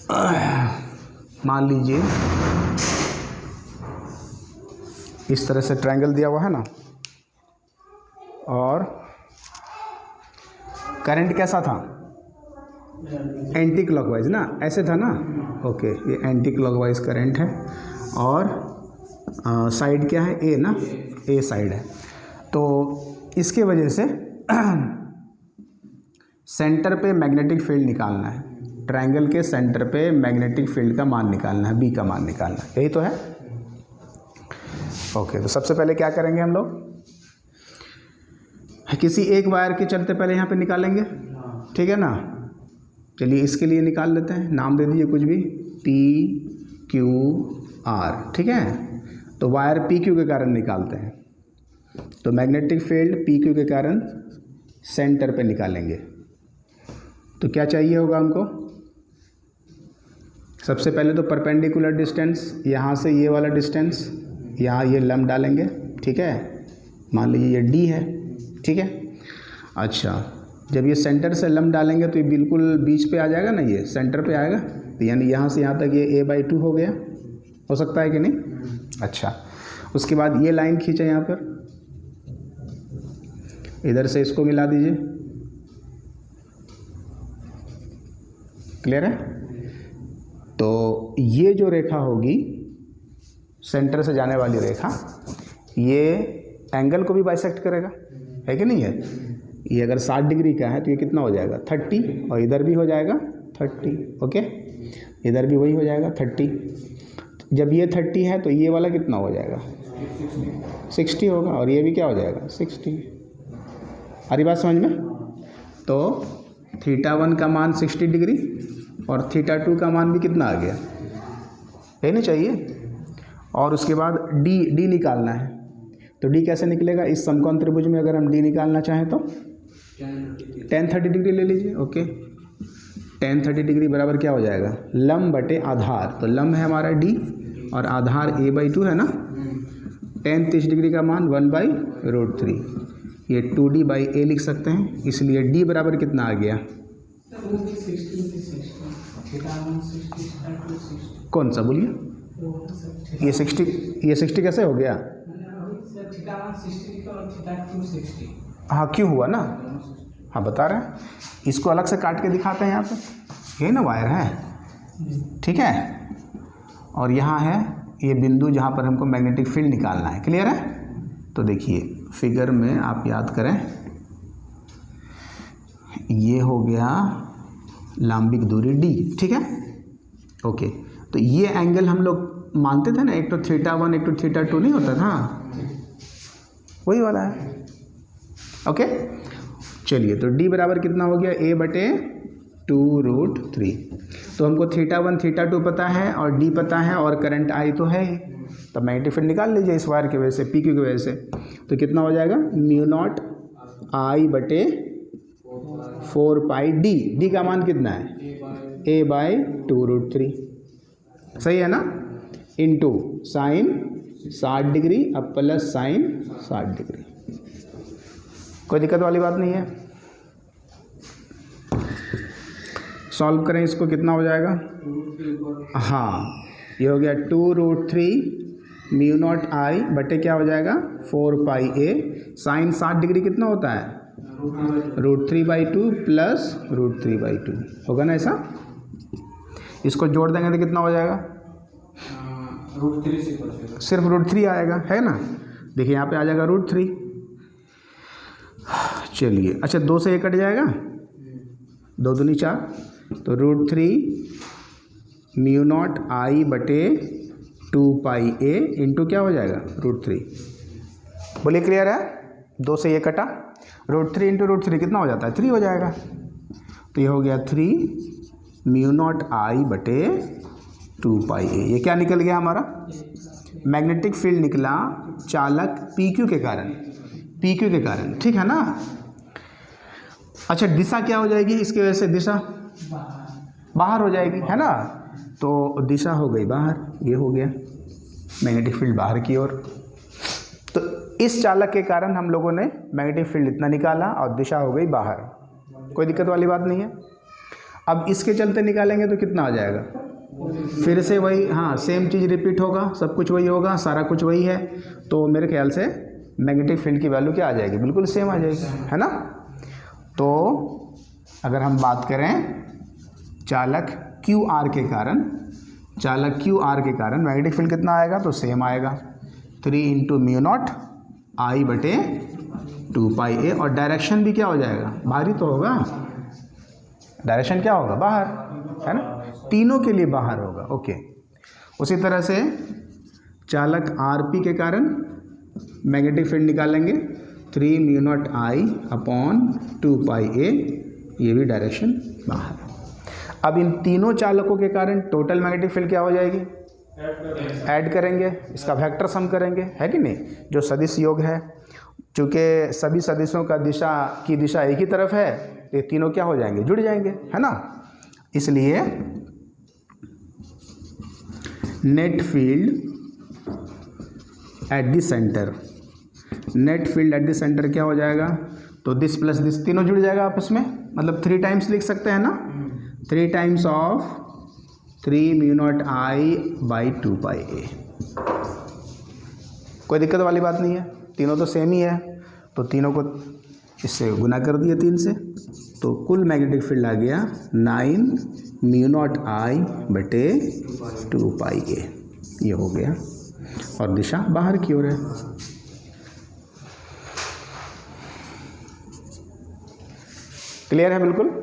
मान लीजिए इस तरह से ट्रायंगल दिया हुआ है ना, और करंट कैसा था, एंटी क्लॉकवाइज ना, ऐसे था ना, ओके, ये एंटी क्लॉकवाइज करंट है, और साइड क्या है, ए ना, ए साइड है। तो इसके वजह से सेंटर पे मैग्नेटिक फील्ड निकालना है, ट्रायंगल के सेंटर पे मैग्नेटिक फील्ड का मान निकालना है, बी का मान निकालना है, यही तो है। ओके, तो सबसे पहले क्या करेंगे हम लोग, किसी एक वायर के चलते पहले यहाँ पे निकालेंगे, ठीक है ना। चलिए इसके लिए निकाल लेते हैं, नाम दे दीजिए कुछ भी, पी क्यू आर, ठीक है। तो वायर पी क्यू के कारण निकालते हैं, तो मैग्नेटिक फील्ड पी क्यू के कारण सेंटर पे निकालेंगे। तो क्या चाहिए होगा हमको, सबसे पहले तो परपेंडिकुलर डिस्टेंस, यहाँ से ये वाला डिस्टेंस, यहाँ ये लंब डालेंगे, ठीक है, मान लीजिए ये डी है, ठीक है। अच्छा, जब ये सेंटर से लंब डालेंगे तो ये बिल्कुल बीच पे आ जाएगा ना, ये सेंटर पे आएगा, तो यानी यहाँ से यहाँ तक ये a/2 हो गया, हो सकता है कि नहीं। अच्छा, उसके बाद ये लाइन खींचे यहाँ पर, इधर से इसको मिला दीजिए, क्लियर है। तो ये जो रेखा होगी सेंटर से जाने वाली रेखा, ये एंगल को भी बाइसेक्ट करेगा, है कि नहीं है। ये अगर 60 डिग्री का है तो ये कितना हो जाएगा 30, और इधर भी हो जाएगा 30, ओके, इधर भी वही हो जाएगा 30। जब ये 30 है तो ये वाला कितना हो जाएगा 60 होगा, और ये भी क्या हो जाएगा 60। हरी बात समझ में। तो θ1 का मान 60 डिग्री और θ2 का मान भी कितना आ गया, है नहीं चाहिए। और उसके बाद डी निकालना है, तो डी कैसे निकलेगा, इस समकोण त्रिभुज में अगर हम डी निकालना चाहें तो tan 30 डिग्री ले लीजिए, ओके। tan 30 डिग्री बराबर क्या हो जाएगा, लंब बटे आधार, तो लंब है हमारा डी और आधार a/2 है ना। tan 30 डिग्री का मान 1/√3, ये 2d/a लिख सकते हैं, इसलिए d बराबर कितना आ गया, कौन सा बोलिए, ये 60 कैसे हो गया, हाँ क्यों हुआ ना, हाँ बता रहे हैं, इसको अलग से काट के दिखाते हैं यहाँ पे, यही ना वायर है, ठीक है। और यहाँ है ये बिंदु जहाँ पर हमको मैग्नेटिक फील्ड निकालना है, क्लियर है। तो देखिए फिगर में आप याद करें, ये हो गया लंबिक दूरी d, ठीक है, ओके। तो ये एंगल हम लोग मानते थे ना, एक तो θ1 एक तो θ2 नहीं होता था, वही वाला है, ओके। चलिए तो d बराबर कितना हो गया, a/2√3। तो हमको θ1 θ2 पता है और d पता है और करंट I तो है ही, तब मैग्नेटिक फील्ड निकाल लीजिए इस वायर की वजह से, PQ की वजह से। तो कितना हो जाएगा, μ0I/4πd, d का मान कितना है a/2√3, सही है ना, इंटू साइन 60 डिग्री अब प्लस साइन 60 डिग्री, कोई दिक्कत वाली बात नहीं है। सॉल्व करें इसको, कितना हो जाएगा, हाँ ये हो गया 2√3 μ0I बटे क्या हो जाएगा 4πa, साइन 60 डिग्री कितना होता है √3/2 प्लस √3/2 होगा ना ऐसा। इसको जोड़ देंगे तो कितना हो जाएगा, सिर्फ √3 आएगा, है ना। देखिए यहाँ पे आ जाएगा √3, चलिए अच्छा 2 से 1 कट जाएगा, 2 दूनी 4, तो √3 μ0I बटे 2πa इंटू क्या हो जाएगा √3, बोलिए क्लियर है। 2 से ये कटा, √3 इंटू √3 कितना हो जाता है 3 हो जाएगा, तो ये हो गया 3 μ0I बटे 2πa। ये क्या निकल गया हमारा, मैग्नेटिक फील्ड निकला चालक PQ के कारण, PQ के कारण, ठीक है ना। अच्छा दिशा क्या हो जाएगी इसकी वजह से, दिशा बाहर हो जाएगी, है ना। तो दिशा हो गई बाहर, ये हो गया मैग्नेटिक फील्ड बाहर की ओर। तो इस चालक के कारण हम लोगों ने मैग्नेटिक फील्ड इतना निकाला और दिशा हो गई बाहर, कोई दिक्कत वाली बात नहीं है। अब इसके चलते निकालेंगे तो कितना आ जाएगा, फिर से वही, हाँ सेम चीज़ रिपीट होगा, सब कुछ वही होगा, सारा कुछ वही है, तो मेरे ख्याल से मैग्नेटिक फील्ड की वैल्यू क्या आ जाएगी, बिल्कुल सेम आ जाएगी, है ना। तो अगर हम बात करें चालक क्यू आर के कारण, चालक क्यू आर के कारण मैग्नेटिक फील्ड कितना आएगा, तो सेम आएगा 3 × μ0 I बटे 2πa, और डायरेक्शन भी क्या हो जाएगा, बाहर ही तो होगा, डायरेक्शन क्या होगा, बाहर, है ना, तीनों के लिए बाहर होगा। ओके, उसी तरह से चालक आरपी के कारण मैग्नेटिक फील्ड निकालेंगे 3 μ0 I अपॉन 2πa, ये भी डायरेक्शन बाहर। अब इन तीनों चालकों के कारण टोटल मैग्नेटिक फील्ड क्या हो जाएगी, ऐड करेंगे, इसका वेक्टर सम करेंगे, है कि नहीं, जो सदिश योग है, चूँकि सभी सदिशों का दिशा एक ही तरफ है, ये तीनों क्या हो जाएंगे, जुड़ जाएंगे, है ना। इसलिए net field at the centre, net field at the center क्या हो जाएगा, तो दिस प्लस दिस तीनों जुड़ जाएगा आपस में, मतलब 3 टाइम्स लिख सकते हैं ना, 3 times of 3 μ0 I by 2πa। कोई दिक्कत वाली बात नहीं है, तीनों तो सेम ही है, तो तीनों को इससे गुना कर दिए 3 से, तो कुल मैग्नेटिक फील्ड आ गया 9 μ0 I बटे 2πa, ये हो गया, और दिशा बाहर की ओर है। क्लियर है बिल्कुल।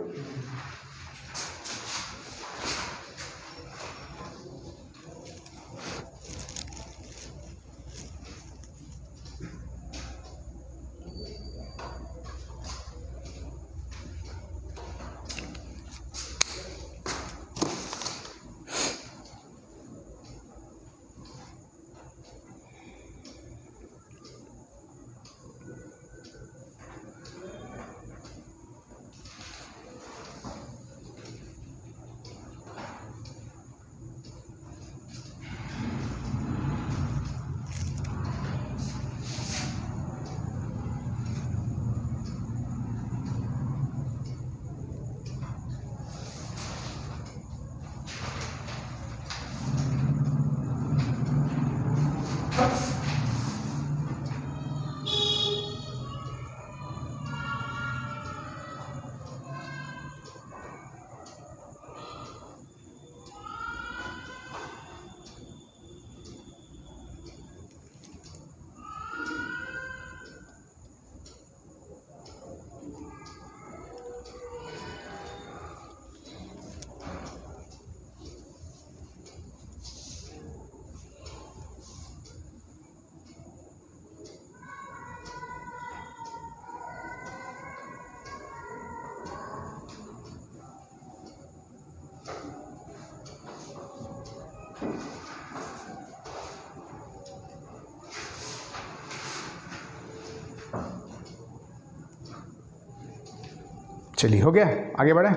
चलिए हो गया, आगे बढ़े।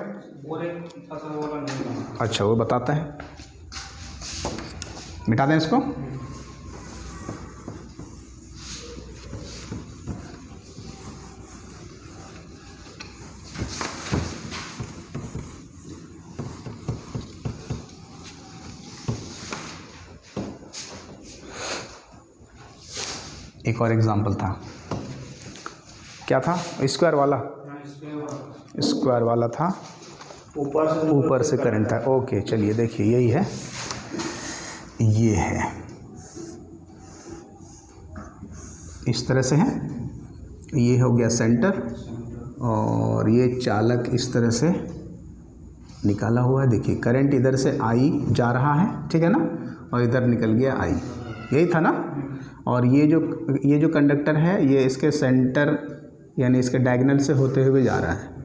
अच्छा वो बताता है, मिटा दें इसको। एक और एग्जांपल था, क्या था, स्क्वायर वाला, स्क्वायर वाला था, ऊपर से करंट था। ओके चलिए देखिए, यही है, ये है, इस तरह से है, ये हो गया सेंटर, और ये चालक इस तरह से निकाला हुआ है। देखिए करंट इधर से आई जा रहा है, ठीक है ना, और इधर निकल गया आई, यही था ना। और ये जो कंडक्टर है, ये इसके सेंटर यानी इसके डायगोनल से होते हुए जा रहा है,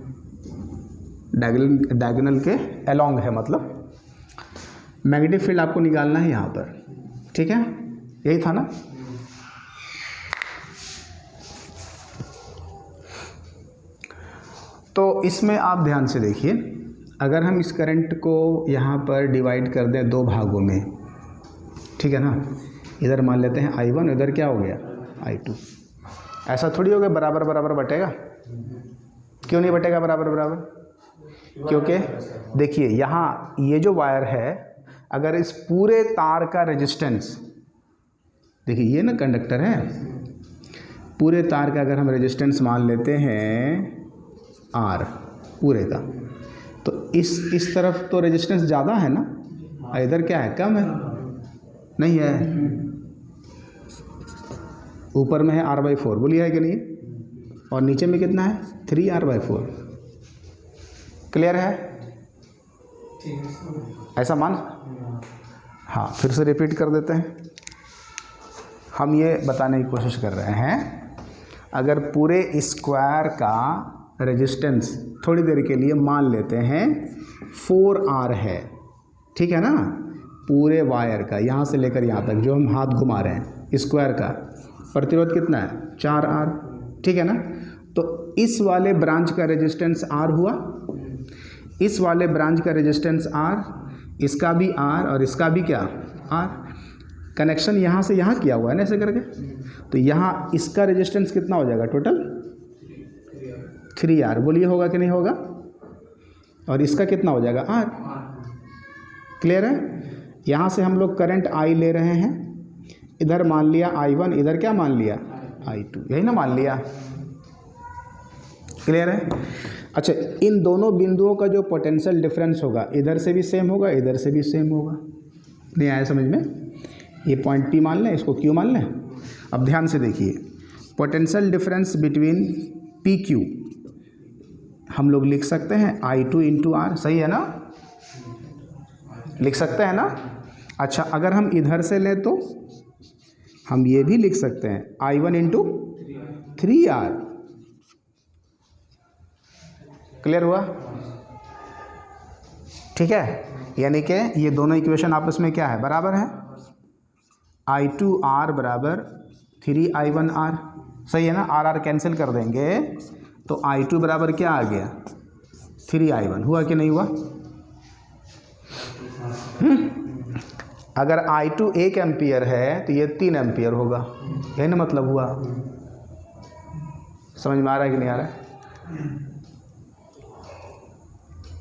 डायगोनल के अलोंग है, मतलब मैग्नेटिक फील्ड आपको निकालना है यहाँ पर, ठीक है, यही था ना। तो इसमें आप ध्यान से देखिए, अगर हम इस करंट को यहाँ पर डिवाइड कर दें 2 भागों में, ठीक है ना, इधर मान लेते हैं I1, इधर क्या हो गया I2, ऐसा थोड़ी हो गया बराबर बराबर बटेगा, क्यों नहीं बटेगा बराबर बराबर, क्योंकि देखिए यहाँ ये जो वायर है, अगर इस पूरे तार का रेजिस्टेंस, देखिए ये ना कंडक्टर है, पूरे तार का अगर हम रेजिस्टेंस मान लेते हैं R पूरे का, तो इस तरफ तो रेजिस्टेंस ज़्यादा है ना, इधर क्या है, कम है, नहीं है, ऊपर में है R/4, बोलिए है कि नहीं, और नीचे में कितना है 3R/4। क्लियर है, ऐसा मान, हाँ फिर से रिपीट कर देते हैं। हम ये बताने की कोशिश कर रहे हैं, अगर पूरे स्क्वायर का रेजिस्टेंस थोड़ी देर के लिए मान लेते हैं 4R है, ठीक है ना, पूरे वायर का यहाँ से लेकर यहाँ तक जो हम हाथ घुमा रहे हैं, स्क्वायर का प्रतिरोध कितना है 4R, ठीक है ना, तो इस वाले ब्रांच का रेजिस्टेंस R हुआ, इस वाले ब्रांच का रेजिस्टेंस R, इसका भी R और इसका भी क्या R, कनेक्शन यहाँ से यहाँ किया हुआ है ना ऐसे करके, तो यहाँ इसका रेजिस्टेंस कितना हो जाएगा टोटल 3R, बोलिए होगा कि नहीं होगा, और इसका कितना हो जाएगा R। क्लियर है, यहाँ से हम लोग करंट I ले रहे हैं, इधर मान लिया I1, इधर क्या मान लिया I2, यही ना मान लिया। क्लियर है, अच्छा इन दोनों बिंदुओं का जो पोटेंशियल डिफरेंस होगा, इधर से भी सेम होगा, इधर से भी सेम होगा, नहीं आया समझ में, ये पॉइंट P मान लें, इसको Q मान लें। अब ध्यान से देखिए, पोटेंशियल डिफरेंस बिटवीन PQ हम लोग लिख सकते हैं I2 × R, सही है ना, लिख सकते हैं ना। अच्छा अगर हम इधर से लें तो हम ये भी लिख सकते हैं I1 × 3R। क्लियर हुआ, ठीक है, यानी कि ये दोनों इक्वेशन आपस में क्या है, बराबर है, I2R बराबर 3I1R, सही है ना, R कैंसिल कर देंगे तो I2 बराबर क्या आ गया 3I1, हुआ कि नहीं हुआ। अगर I2 1 एम्पियर है तो ये 3 एम्पियर होगा, यही ना मतलब हुआ, समझ में आ रहा है कि नहीं आ रहा है।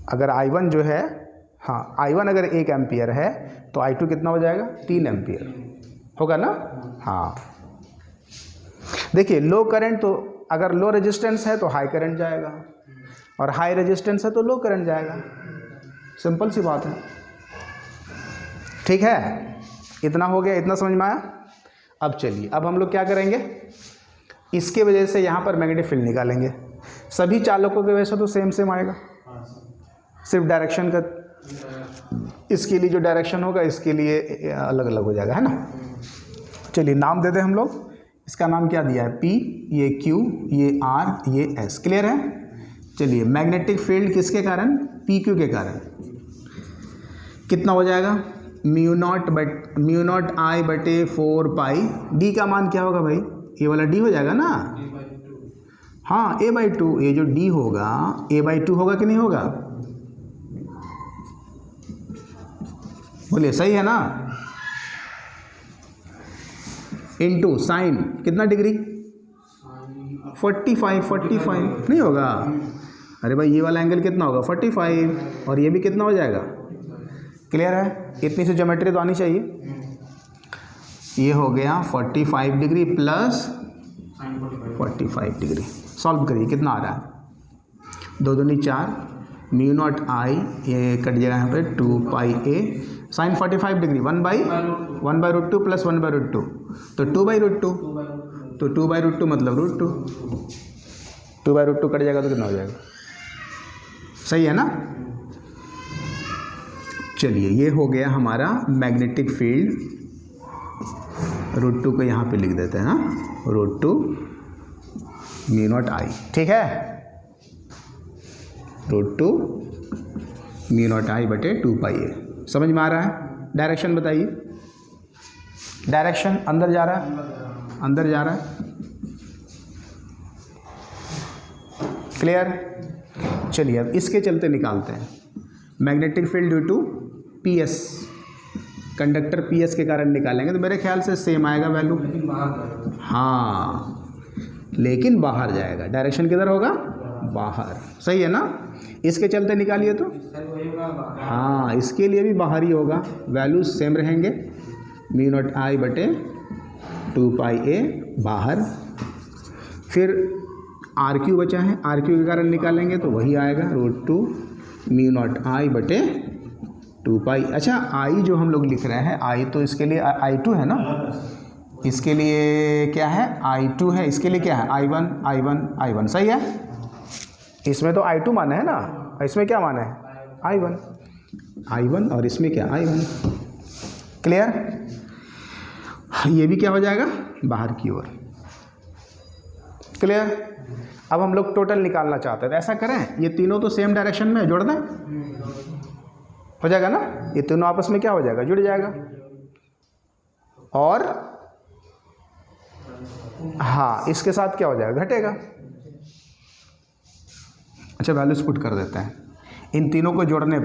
अगर I1 जो है, हाँ I1 अगर 1 एम्पियर है तो I2 कितना हो जाएगा 3 एम्पियर होगा ना। हाँ देखिए लो करंट, तो अगर लो रेजिस्टेंस है तो हाई करंट जाएगा, और हाई रेजिस्टेंस है तो लो करंट जाएगा, सिंपल सी बात है, ठीक है, इतना हो गया, इतना समझ में आया। अब चलिए, अब हम लोग क्या करेंगे, इसके वजह से यहाँ पर मैग्नेटिक फील्ड निकालेंगे, सभी चालकों के वजह से तो सेम आएगा, सिर्फ डायरेक्शन का, इसके लिए जो डायरेक्शन होगा इसके लिए अलग अलग हो जाएगा, है ना। चलिए नाम दे दें हम लोग, इसका नाम क्या दिया है P, ये Q, ये R, ये S। क्लियर है, चलिए मैग्नेटिक फील्ड किसके कारण, PQ के कारण कितना हो जाएगा म्यू नॉट I बटे 4 पाई, D का मान क्या होगा भाई, ये वाला D हो जाएगा ना, हाँ A/2, ये जो D होगा A/2 होगा कि नहीं होगा, बोलिए सही है ना, इनटू साइन कितना डिग्री 45 नहीं होगा, अरे भाई ये वाला एंगल कितना होगा 45, और ये भी कितना हो जाएगा। क्लियर है, इतनी सी ज्योमेट्री तो आनी चाहिए। ये हो गया 45 डिग्री प्लस 45 डिग्री, सॉल्व करिए कितना आ रहा है, 2 दूनी 4, म्यू नॉट I, ये कट जाएगा यहाँ पे 2 पाई A, साइन 45 डिग्री 1/√2 प्लस 1/√2, तो 2/√2, तो 2/√2 मतलब √2, 2/√2 कट जाएगा तो कितना हो जाएगा, सही है ना। चलिए ये हो गया हमारा मैग्नेटिक फील्ड, √2 को यहाँ पे लिख देते हैं, √2 म्यू नॉट I, ठीक है, √2 म्यू नॉट I बटे 2 पाई A, समझ में आ रहा है। डायरेक्शन बताइए, डायरेक्शन अंदर जा रहा है, अंदर जा रहा है, क्लियर। चलिए अब इसके चलते निकालते हैं, magnetic field due to PS, conductor PS के कारण निकालेंगे तो मेरे ख्याल से सेम आएगा वैल्यू, हाँ लेकिन बाहर जाएगा, डायरेक्शन किधर होगा बाहर, सही है ना। इसके चलते निकालिए तो हाँ, इसके लिए भी बाहर ही होगा, वैल्यूज सेम रहेंगे, म्यू नॉट आई बटे 2 पाई ए बाहर। फिर आर क्यू बचा है, आर क्यू के कारण निकालेंगे तो वही आएगा √2 म्यू नॉट आई बटे 2 पाई। अच्छा, आई जो हम लोग लिख रहे हैं, आई तो इसके लिए I2 है ना, इसके लिए क्या है I2 है, इसके लिए क्या है I1 I1 I1, सही है। इसमें तो I2 माना है ना, इसमें क्या माना है I1 और इसमें क्या I1। क्लियर। ये भी क्या हो जाएगा बाहर की ओर। क्लियर। अब हम लोग टोटल निकालना चाहते हैं तो ऐसा करें, ये तीनों तो सेम डायरेक्शन में जोड़ दें, हो जाएगा ना, ये तीनों आपस में क्या हो जाएगा जुड़ जाएगा। और हाँ, इसके साथ क्या हो जाएगा घटेगा। अच्छा, वैल्यूज पुट कर देते हैं। इन तीनों को जोड़ने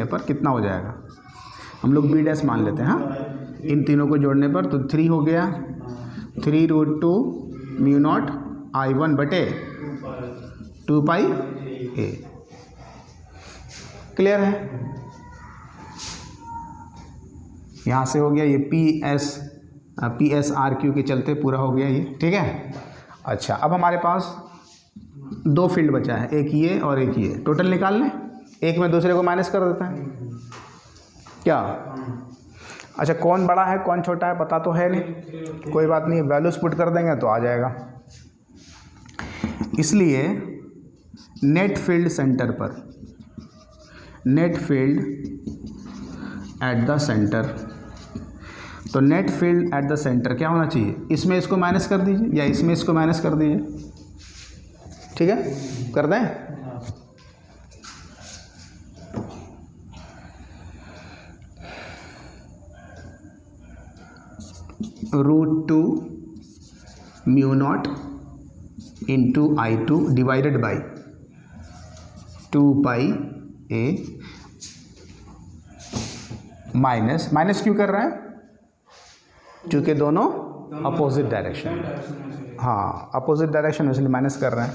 पर कितना हो जाएगा, हम लोग बी डैश मान लेते हैं। हाँ, इन तीनों को जोड़ने पर तो 3 हो गया, 3√2 म्यू नॉट I1 बटे 2 पाई ए। क्लियर है। यहाँ से हो गया ये PSRQ के चलते पूरा हो गया ये, ठीक है। अच्छा, अब हमारे पास 2 फील्ड बचा है, एक ये और एक ये, टोटल निकाल लें। एक में दूसरे को माइनस कर देते हैं क्या। अच्छा, कौन बड़ा है कौन छोटा है पता तो है नहीं, कोई बात नहीं, वैल्यूज पुट कर देंगे तो आ जाएगा। इसलिए नेट फील्ड सेंटर पर, net field at the center, तो net field at the center क्या होना चाहिए, इसमें इसको माइनस कर दीजिए या इसमें इसको माइनस कर दीजिए, ठीक है, कर दें। √2 mu naught into I2 divided by 2 pi A, minus क्यों कर रहे हैं, क्योंकि दोनों अपोजिट डायरेक्शन, हाँ अपोजिट डायरेक्शन इसलिए माइनस कर रहे हैं।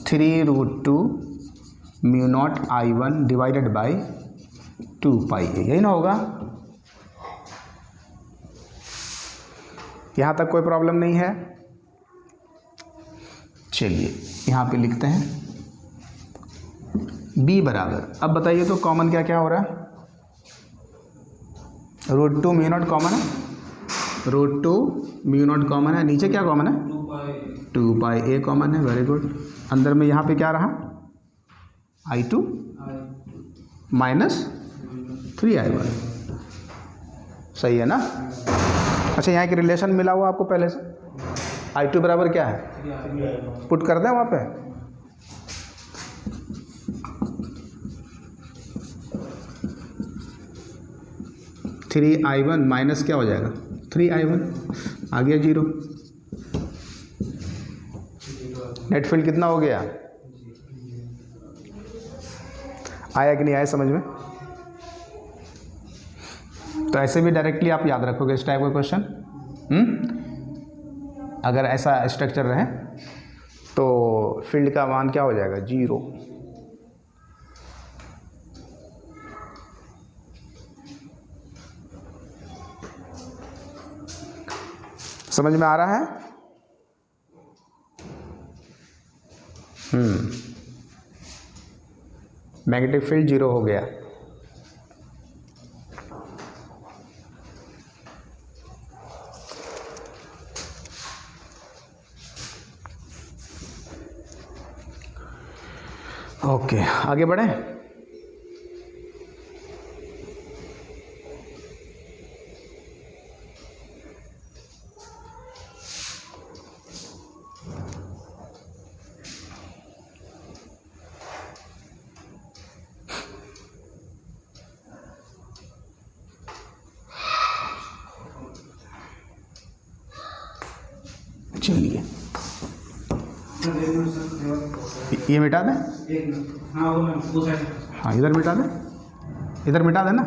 3√2 mu naught I1 divided by 2 पाई ए, यही ना होगा। यहाँ तक कोई प्रॉब्लम नहीं है। चलिए यहाँ पे लिखते हैं b बराबर, अब बताइए तो कॉमन क्या क्या हो रहा है, √2 म्यू नॉट कॉमन है, √2 म्यू नॉट कॉमन है, नीचे क्या कॉमन है 2 पाई ए कॉमन है, वेरी गुड। अंदर में यहाँ पे क्या रहा I2 माइनस 3I1, सही है ना। अच्छा, यहाँ एक रिलेशन मिला हुआ आपको पहले से, I2 बराबर क्या है, पुट कर दें वहाँ पे, थ्री I1 माइनस क्या हो जाएगा 3I1, आ गया 0। नेट फील्ड कितना हो गया, आया कि नहीं आया समझ में। तो ऐसे भी डायरेक्टली आप याद रखोगे इस टाइप का क्वेश्चन, अगर ऐसा स्ट्रक्चर रहे तो फील्ड का मान क्या हो जाएगा 0। समझ में आ रहा है। मैग्नेटिक फील्ड 0 हो गया। ओके, आगे बढ़ें। चलिए ये मिटा दें, हाँ इधर मिटा दें, इधर मिटा देना।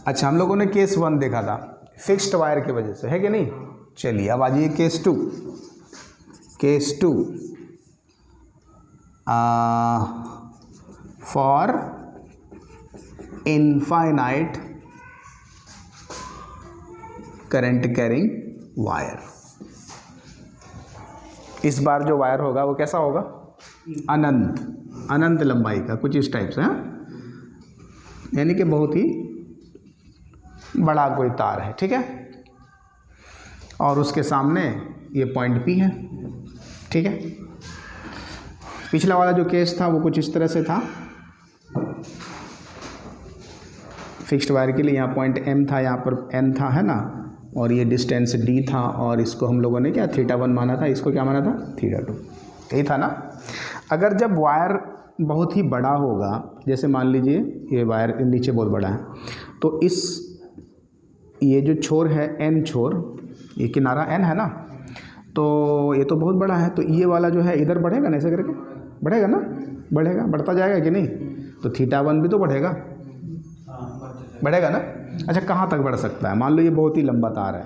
अच्छा, हम लोगों ने केस 1 देखा था फिक्स्ड वायर की वजह से, है कि नहीं। चलिए अब आ जाइए case 2। Case 2 for infinite current carrying wire. इस बार जो वायर होगा वो कैसा होगा, अनंत लंबाई का, कुछ इस टाइप से, यानी कि बहुत ही बड़ा कोई तार है, ठीक है। और उसके सामने ये पॉइंट P है, ठीक है। पिछला वाला जो केस था वो कुछ इस तरह से था, फिक्स्ड वायर के लिए यहाँ पॉइंट M था, यहाँ पर N था, है ना, और ये डिस्टेंस D था, और इसको हम लोगों ने क्या θ1 माना था, इसको क्या माना था θ2, यही था ना। अगर जब वायर बहुत ही बड़ा होगा, जैसे मान लीजिए ये वायर नीचे बहुत बड़ा है, तो ये जो छोर है N छोर, ये किनारा N है ना, तो ये तो बहुत बड़ा है, तो ये वाला जो है इधर बढ़ेगा ना, ऐसे करके बढ़ेगा ना, बढ़ेगा, बढ़ता जाएगा कि नहीं, तो θ1 भी तो बढ़ेगा, बढ़ेगा ना। अच्छा, कहाँ तक बढ़ सकता है, मान लो ये बहुत ही लंबा तार है,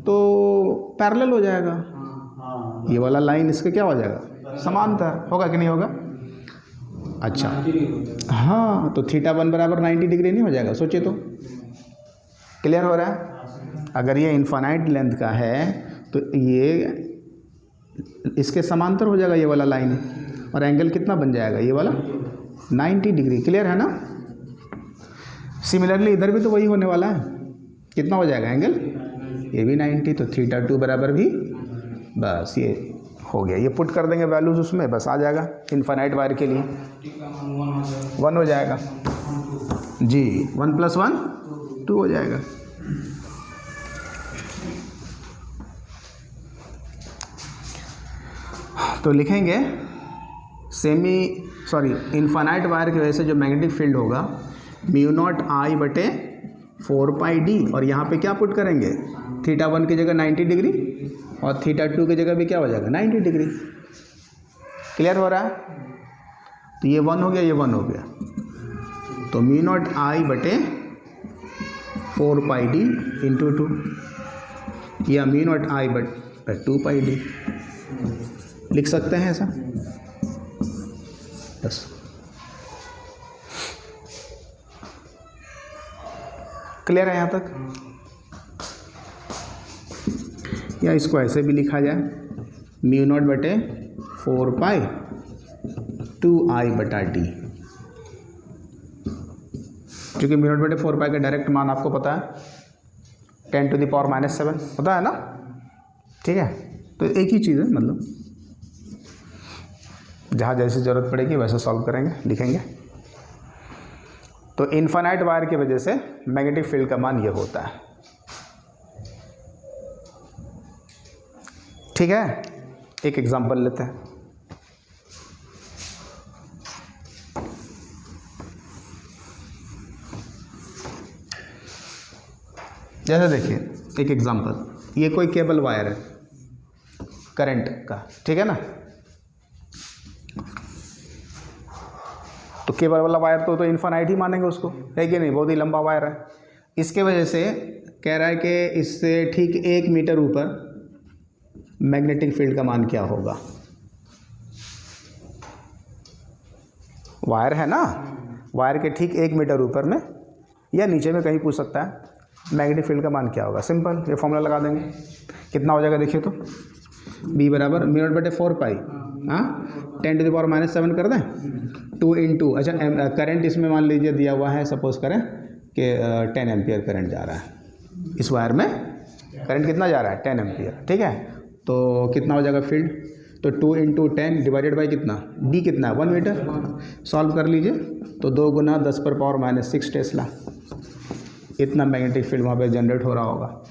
तो पैरेलल हो जाएगा, ये वाला लाइन इसके क्या हो जाएगा, समांतर होगा कि नहीं होगा। अच्छा, हाँ, तो θ1 बराबर 90 डिग्री नहीं हो जाएगा, सोचिए तो, क्लियर हो रहा है। अगर ये इनफाइनाइट लेंथ का है तो ये इसके समांतर हो जाएगा ये वाला लाइन, और एंगल कितना बन जाएगा, ये वाला 90 डिग्री, क्लियर है ना। सिमिलरली इधर भी तो वही होने वाला है, कितना हो जाएगा एंगल, ये भी 90, तो θ2 बराबर भी, बस ये हो गया, ये पुट कर देंगे वैल्यूज उसमें, बस आ जाएगा इनफाइनाइट वायर के लिए 1 हो जाएगा जी, 1 + 1 2 हो जाएगा। तो लिखेंगे इनफाइनाइट वायर की वजह से जो मैग्नेटिक फील्ड होगा μ0I/4πd, और यहाँ पे क्या पुट करेंगे, θ1 की जगह 90 डिग्री और θ2 की जगह भी क्या हो जाएगा 90 डिग्री, क्लियर हो रहा है। तो ये 1 हो गया, ये 1 हो गया, तो μ0I/4πd × 2 या μ0I/2πd लिख सकते हैं ऐसा, बस। क्लियर है यहाँ तक, या इसको ऐसे भी लिखा जाए μ0/4π 2I/d, क्योंकि μ0/4π का डायरेक्ट मान आपको पता है 10⁻⁻⁷ पता है ना, ठीक है। तो एक ही चीज़ है, मतलब जहाँ जैसी ज़रूरत पड़ेगी वैसे सॉल्व करेंगे, लिखेंगे। तो इनफाइनाइट वायर की वजह से मैग्नेटिक फील्ड का मान ये होता है, ठीक है। एक एग्जांपल लेते हैं, जैसे देखिए एक एग्जांपल, ये कोई केबल वायर है करंट का, ठीक है ना। तो केबल वाला वायर तो इनफाइनाइट ही मानेंगे उसको, है कि नहीं, बहुत ही लंबा वायर है। इसके वजह से कह रहा है कि इससे ठीक 1 मीटर ऊपर मैग्नेटिक फील्ड का मान क्या होगा। वायर है ना, वायर के ठीक 1 मीटर ऊपर में या नीचे में कहीं पूछ सकता है, मैग्नेटिक फील्ड का मान क्या होगा। सिंपल, ये फॉर्मूला लगा देंगे, कितना हो जाएगा देखिए तो, B बराबर μ0/4π, 10⁻⁷ कर दें 2 × अच्छा करंट इसमें मान लीजिए दिया हुआ है, सपोज करें कि 10 एम्पियर करंट जा रहा है, इस वायर में करंट कितना जा रहा है 10 एम्पियर, ठीक है। तो कितना हो जाएगा फील्ड, तो 2 × 10 डिवाइडेड बाई कितना, D कितना है 1 मीटर, सॉल्व कर लीजिए, तो 2 × 10⁻⁻6 टेस्ला, इतना मैग्नेटिक फील्ड वहाँ पे जनरेट हो रहा होगा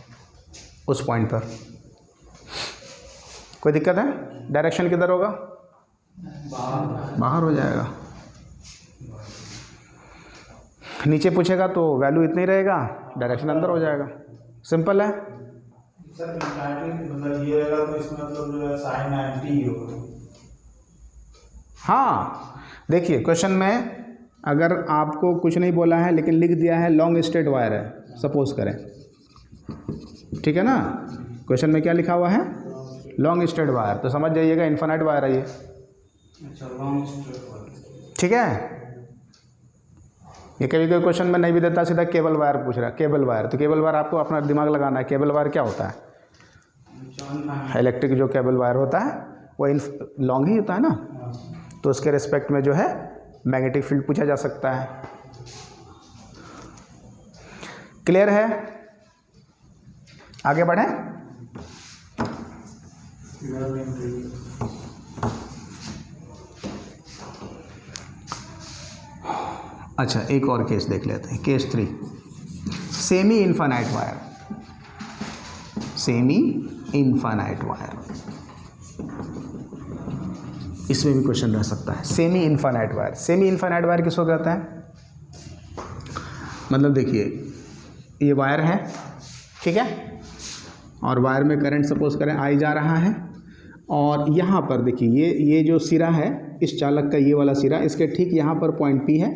उस पॉइंट पर। कोई दिक्कत है, डायरेक्शन किधर होगा, बाहर हो जाएगा। नीचे पूछेगा तो वैल्यू इतना ही रहेगा, डायरेक्शन अंदर हो जाएगा, सिंपल है। सर मतलब ये रहेगा तो इसमें मतलब जो है साइन 90 ही होगा। हाँ देखिए क्वेश्चन में अगर आपको कुछ नहीं बोला है लेकिन लिख दिया है लॉन्ग स्ट्रेट वायर है, सपोज करें, ठीक है ना। क्वेश्चन में क्या लिखा हुआ है? लॉन्ग स्ट्रेट वायर, तो समझ जाइएगा इन्फिनाइट वायर है ये। अच्छा, लॉन्ग स्ट्रेट वायर। ठीक है। ये कभी कभी क्वेश्चन में नहीं भी देता, सीधा केबल वायर पूछ रहा है, केबल वायर। तो केबल वायर आपको अपना दिमाग लगाना है, केबल वायर क्या होता है? इलेक्ट्रिक जो केबल वायर होता है वो लॉन्ग ही होता है ना, तो उसके रिस्पेक्ट में जो है मैग्नेटिक फील्ड पूछा जा सकता है। क्लियर है? आगे बढ़ें। अच्छा एक और केस देख लेते हैं, case 3, semi infinite wire. Semi infinite wire, इसमें भी क्वेश्चन रह सकता है। Semi infinite wire, semi infinite wire किसको कहते हैं? मतलब देखिए ये वायर है, ठीक है, और वायर में करंट सपोज करें आई जा रहा है, और यहाँ पर देखिए ये जो सिरा है इस चालक का, ये वाला सिरा, इसके ठीक यहाँ पर पॉइंट पी है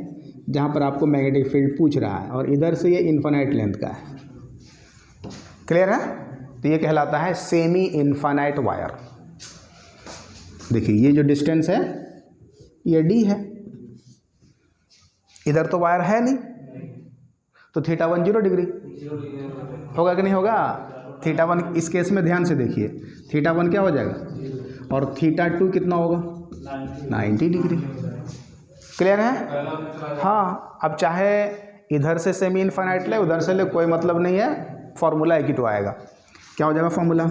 जहाँ पर आपको मैग्नेटिक फील्ड पूछ रहा है, और इधर से ये इनफाइनाइट लेंथ का है। क्लियर है? तो ये कहलाता है सेमी इनफाइनाइट वायर। देखिए ये जो डिस्टेंस है ये d है, इधर तो वायर है नहीं, तो θ1 0 डिग्री होगा कि नहीं होगा? θ1 इस केस में ध्यान से देखिए, θ1 क्या हो जाएगा, और θ2 कितना होगा? 90 डिग्री। क्लियर है? हाँ, अब चाहे इधर से सेमी इनफाइनाइट ले, उधर से ले, कोई मतलब नहीं है, फॉर्मूला एक ही तो आएगा। क्या हो जाएगा फॉर्मूला?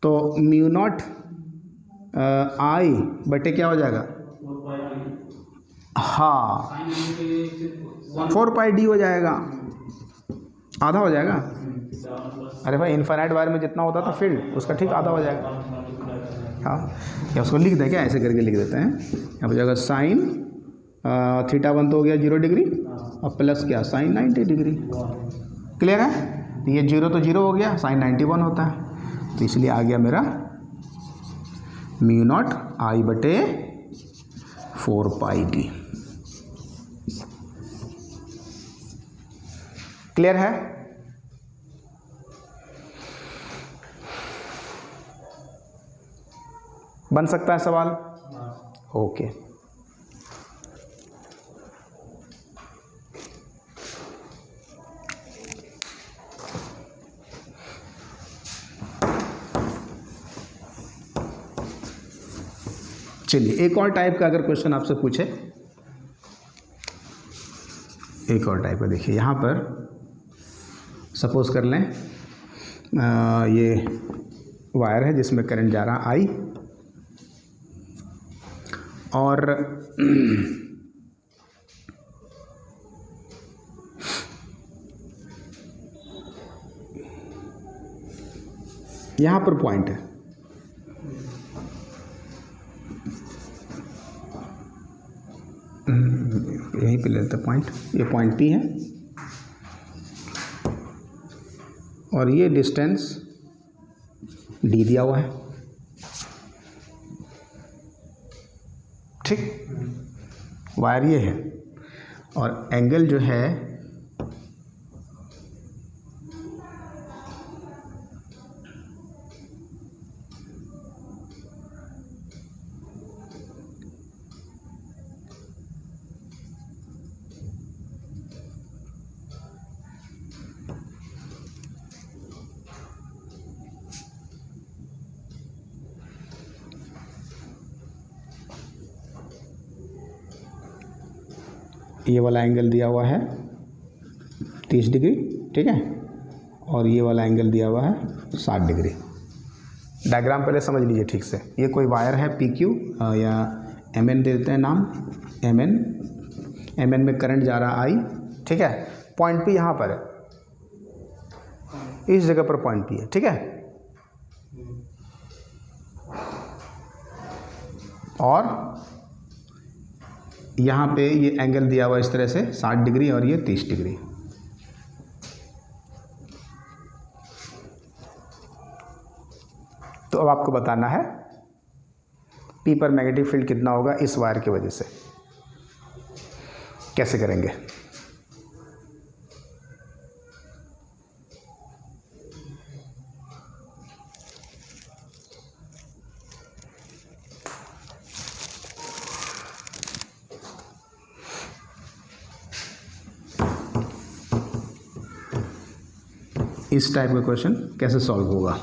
तो म्यू नॉट आई बटे क्या हो जाएगा? हाँ 4πd हो जाएगा, आधा हो जाएगा। अरे भाई इनफाइनाइट वायर में जितना होता था फील्ड उसका ठीक आधा हो जाएगा। हाँ, क्या उसको लिख दें क्या? ऐसे करके लिख देते हैं। यहाँ पर जाएगा साइन θ1 तो हो गया 0 डिग्री, और प्लस क्या, साइन 90 डिग्री। क्लियर है? तो ये 0 तो 0 हो गया, साइन 91 होता है, तो इसलिए आ गया मेरा म्यू नॉट आई बटे 4πd। क्लियर है? बन सकता है सवाल? ओके। चलिए एक और टाइप का अगर क्वेश्चन आपसे पूछे, एक और टाइप का देखिए, यहाँ पर सपोज कर लें ये वायर है जिसमें करंट जा रहा आई, और यहाँ पर पॉइंट है, यहीं पे लेते पॉइंट, ये पॉइंट पी है, और ये डिस्टेंस डी दिया हुआ है, ठीक। वायर ये है, और एंगल जो है ये वाला एंगल दिया हुआ है 30 डिग्री, ठीक है, और ये वाला एंगल दिया हुआ है 60 डिग्री। डायग्राम पहले समझ लीजिए ठीक से। ये कोई वायर है PQ या MN दे देते हैं नाम, MN में करंट जा रहा I, ठीक है, पॉइंट P यहाँ पर है, इस जगह पर पॉइंट P है, ठीक है, और यहाँ पे ये एंगल दिया हुआ इस तरह से 60 डिग्री और ये 30 डिग्री। अब आपको बताना है P पर मैग्नेटिक फील्ड कितना होगा इस वायर की वजह से। कैसे करेंगे? इस टाइप का क्वेश्चन कैसे सॉल्व होगा?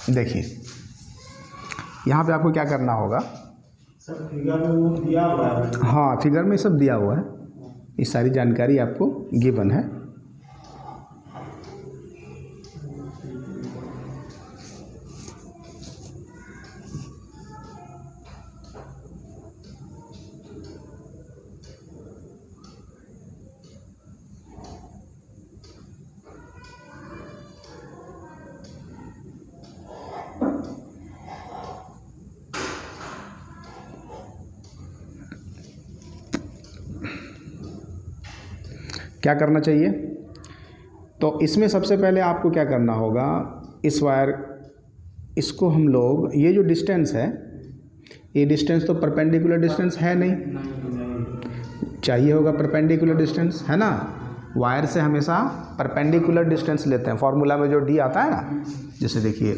देखिए यहाँ पे आपको क्या करना होगा। सर फिगर में वो दिया हुआ है। हाँ, फिगर में सब दिया हुआ है, ये सारी जानकारी आपको गिवन है। क्या करना चाहिए? तो इसमें सबसे पहले आपको क्या करना होगा, इस वायर इसको हम लोग, ये जो डिस्टेंस है, ये डिस्टेंस तो परपेंडिकुलर डिस्टेंस है नहीं, चाहिए होगा परपेंडिकुलर डिस्टेंस, है ना। वायर से हमेशा परपेंडिकुलर डिस्टेंस लेते हैं, फॉर्मूला में जो डी आता है ना, जैसे देखिए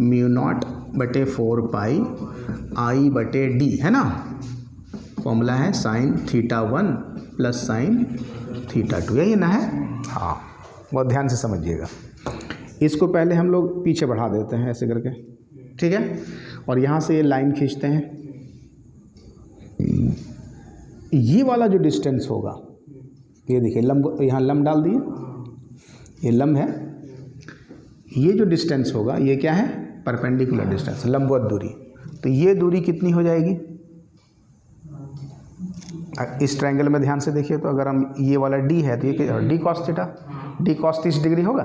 μ0/4π/I/d है ना, फॉर्मूला है sin θ1 + sin θ2, यही ना है। हाँ, बहुत ध्यान से समझिएगा। इसको पहले हम लोग पीछे बढ़ा देते हैं ऐसे करके, ठीक है, और यहाँ से ये लाइन खींचते हैं। ये वाला जो डिस्टेंस होगा, ये देखिए लंब, यहाँ लंब डाल दिए, ये लंब है। ये जो डिस्टेंस होगा ये क्या है? परपेंडिकुलर डिस्टेंस, लंबवत दूरी। तो ये दूरी कितनी हो जाएगी? इस ट्रायंगल में ध्यान से देखिए, तो अगर हम ये वाला d है तो ये d cos theta, d cos 30 degree होगा,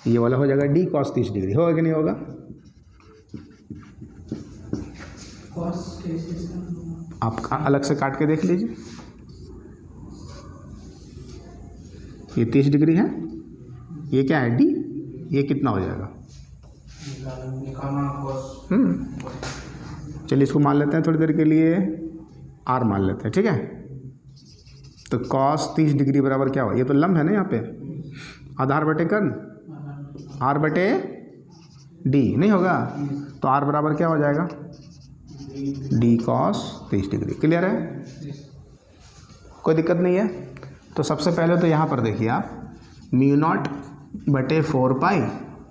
ये वाला हो जाएगा d cos 30 डिग्री, होगा कि नहीं होगा? आप अलग से काट के देख लीजिए, ये 30 डिग्री है, ये क्या है d, ये कितना हो जाएगा? चलिए इसको मान लेते हैं थोड़ी देर के लिए, r मान लेते हैं, ठीक है। तो cos 30 डिग्री बराबर क्या हुआ? ये तो लंब है ना, यहाँ पे आधार बटे कर्ण, r बटे d नहीं होगा, तो r बराबर क्या हो जाएगा? d cos 30 degree. क्लियर है? कोई दिक्कत नहीं है। तो सबसे पहले तो यहाँ पर देखिए आप, μ0/4π,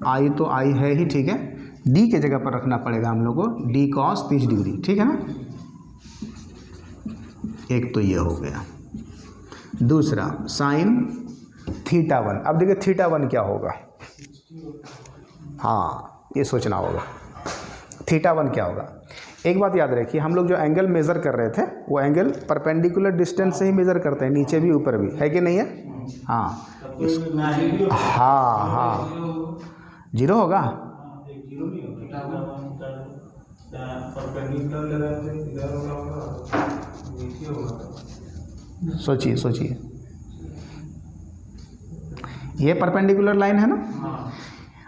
I तो I है ही, ठीक है, d के जगह पर रखना पड़ेगा हम लोग को, d cos 30 डिग्री, ठीक है ना। एक तो ये हो गया। दूसरा sin θ1। अब देखिए θ1 क्या होगा, हाँ ये सोचना होगा θ1 क्या होगा। एक बात याद रखिए, हम लोग जो एंगल मेज़र कर रहे थे वो एंगल परपेंडिकुलर डिस्टेंस से ही मेज़र करते हैं, नीचे भी ऊपर भी, है कि नहीं है? हाँ हाँ हाँ, जीरो होगा। सोचिए सोचिए, ये परपेंडिकुलर लाइन है ना।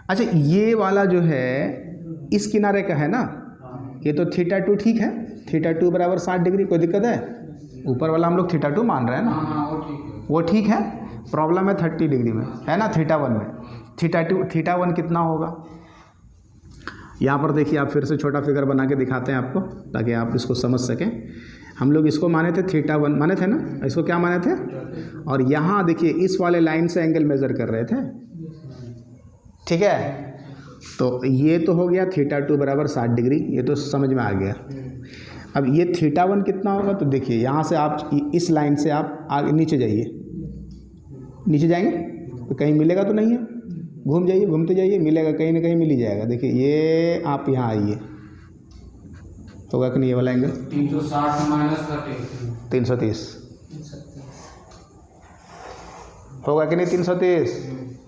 अच्छा, ये वाला जो है इस किनारे का है ना, ये तो θ2 ठीक है, θ2 बराबर 60 डिग्री, कोई दिक्कत है? ऊपर वाला हम लोग θ2 मान रहे हैं ना, वो ठीक है। प्रॉब्लम है 30 डिग्री में, है ना, θ1 में। θ1 कितना होगा? यहाँ पर देखिए, आप फिर से छोटा फिगर बना के दिखाते हैं आपको, ताकि आप इसको समझ सकें। हम लोग इसको माने थे θ1 माने थे ना, इसको क्या माने थे, और यहाँ देखिए इस वाले लाइन से एंगल मेज़र कर रहे थे, ठीक है। तो ये तो हो गया θ2 बराबर 60 डिग्री, ये तो समझ में आ गया। अब ये θ1 कितना होगा, तो देखिए यहाँ से आप इस लाइन से आप आगे नीचे जाइए, नीचे जाएंगे तो कहीं मिलेगा तो नहीं है, घूम जाइए, घूमते जाइए, मिलेगा कहीं ना कहीं मिल ही जाएगा। देखिए ये आप यहाँ आइए, होगा कि नहीं ये वाला एंगल 360 माइनस 30 330 होगा कि नहीं 330,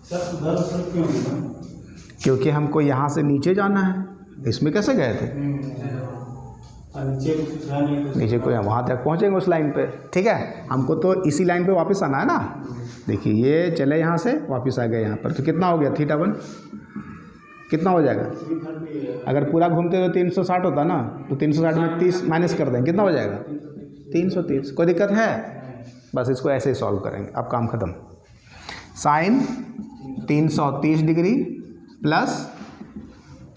सर उधर सर क्यों नहीं? क्योंकि हमको यहाँ से नीचे जाना है, इसमें कैसे गए थे, नीचे कुछ है नहीं तो नीचे कोई, वहाँ तक पहुँचेंगे उस लाइन पे, ठीक है। हमको तो इसी लाइन पे वापस आना है ना। देखिए ये चले यहाँ से वापस आ गए यहाँ पर, तो कितना हो गया θ1 कितना हो जाएगा, अगर पूरा घूमते तो 360 होता ना, तो 360 में 30 माइनस कर देंगे, कितना हो जाएगा 330। कोई दिक्कत है, बस इसको ऐसे ही सॉल्व करेंगे, अब काम ख़त्म। Sine 330 degree plus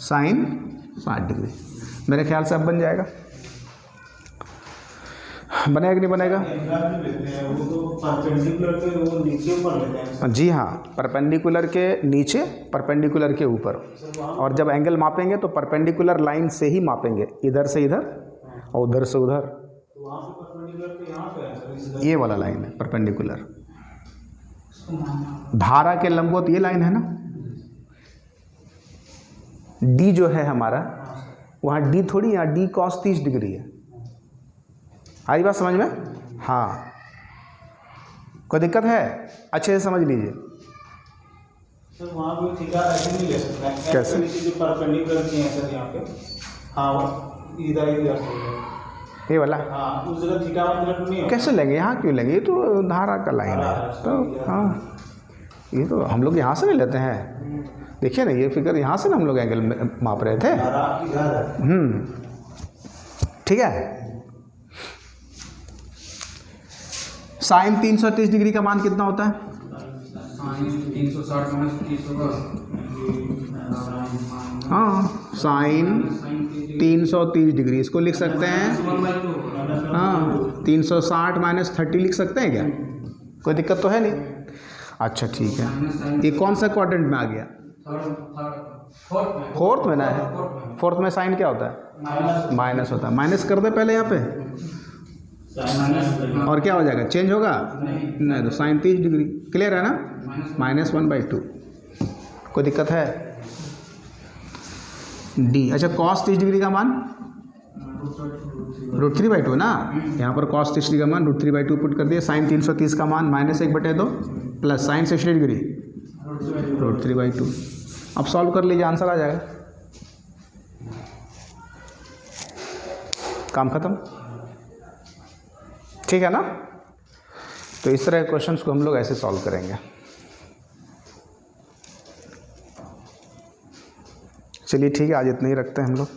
sine 60 degree, मेरे ख्याल से अब बन जाएगा, बनेगा कि नहीं बनेगा? वो तो परपेंडिकुलर के वो नीचे ऊपर लेते हैं। जी हाँ, परपेंडिकुलर के नीचे, परपेंडिकुलर के ऊपर, और जब एंगल मापेंगे तो परपेंडिकुलर लाइन से ही मापेंगे, इधर से इधर और उधर से उधर। तो वहाँ से परपेंडिकुलर के यहाँ पे है सर, इस ये वाला लाइन है परपेंडिकुलर, धारा के लंबवत ये लाइन है ना, डी जो है हमारा, वहाँ डी थोड़ी, यहाँ डी cos 30 डिग्री है। आई बात समझ में? हाँ, कोई दिक्कत है? अच्छे से समझ लीजिए। सर वहाँ भी ठीका ऐसे नहीं ले सकता है, कैसे? जो परपेंडिकुलर की है सर यहाँ पे, हाँ इधर इधर से ये वाला हाँ उस जगह θ1 तरफ नहीं होगा। कैसे लेंगे, यहाँ क्यों लेंगे, ये तो धारा का लाइन है, तो हाँ ये तो हम लोग यहाँ से नहीं लेते हैं। देखिए ना ये फिगर, यहाँ से ना हम लोग एंगल माप रहे थे। धारा इधर है। ठीक है। साइन 330 डिग्री का मान कितना होता है? साइन 360 माइनस 30 होगा। हाँ, साइन 330 डिग्री, इसको लिख सकते हैं, 1/2 होगा। हाँ 360 माइनस 30 लिख सकते हैं क्या? कोई दिक्कत तो है नहीं। अच्छा ठीक है, ये कौन सा क्वाड्रेंट में आ गया? फोर्थ में ना है, फोर्थ में साइन क्या होता है? माइनस होता है। माइनस कर दे पहले यहाँ पे, और क्या हो जाएगा, चेंज होगा नहीं, तो साइन 30 डिग्री, क्लियर है ना, -1/2। कोई दिक्कत है? डी। अच्छा कॉस 30 डिग्री का मान √3/2 ना, यहाँ पर cos 30 डिग्री का मान √3/2 पुट कर दिया। साइन 330 का मान -1/2 प्लस साइन 60 डिग्री √3/2। अब सॉल्व कर लीजिए, आंसर आ जाएगा, काम खत्म। ठीक है ना। तो इस तरह के क्वेश्चंस को हम लोग ऐसे सॉल्व करेंगे। चलिए ठीक है, आज इतना ही रखते हैं हम लोग।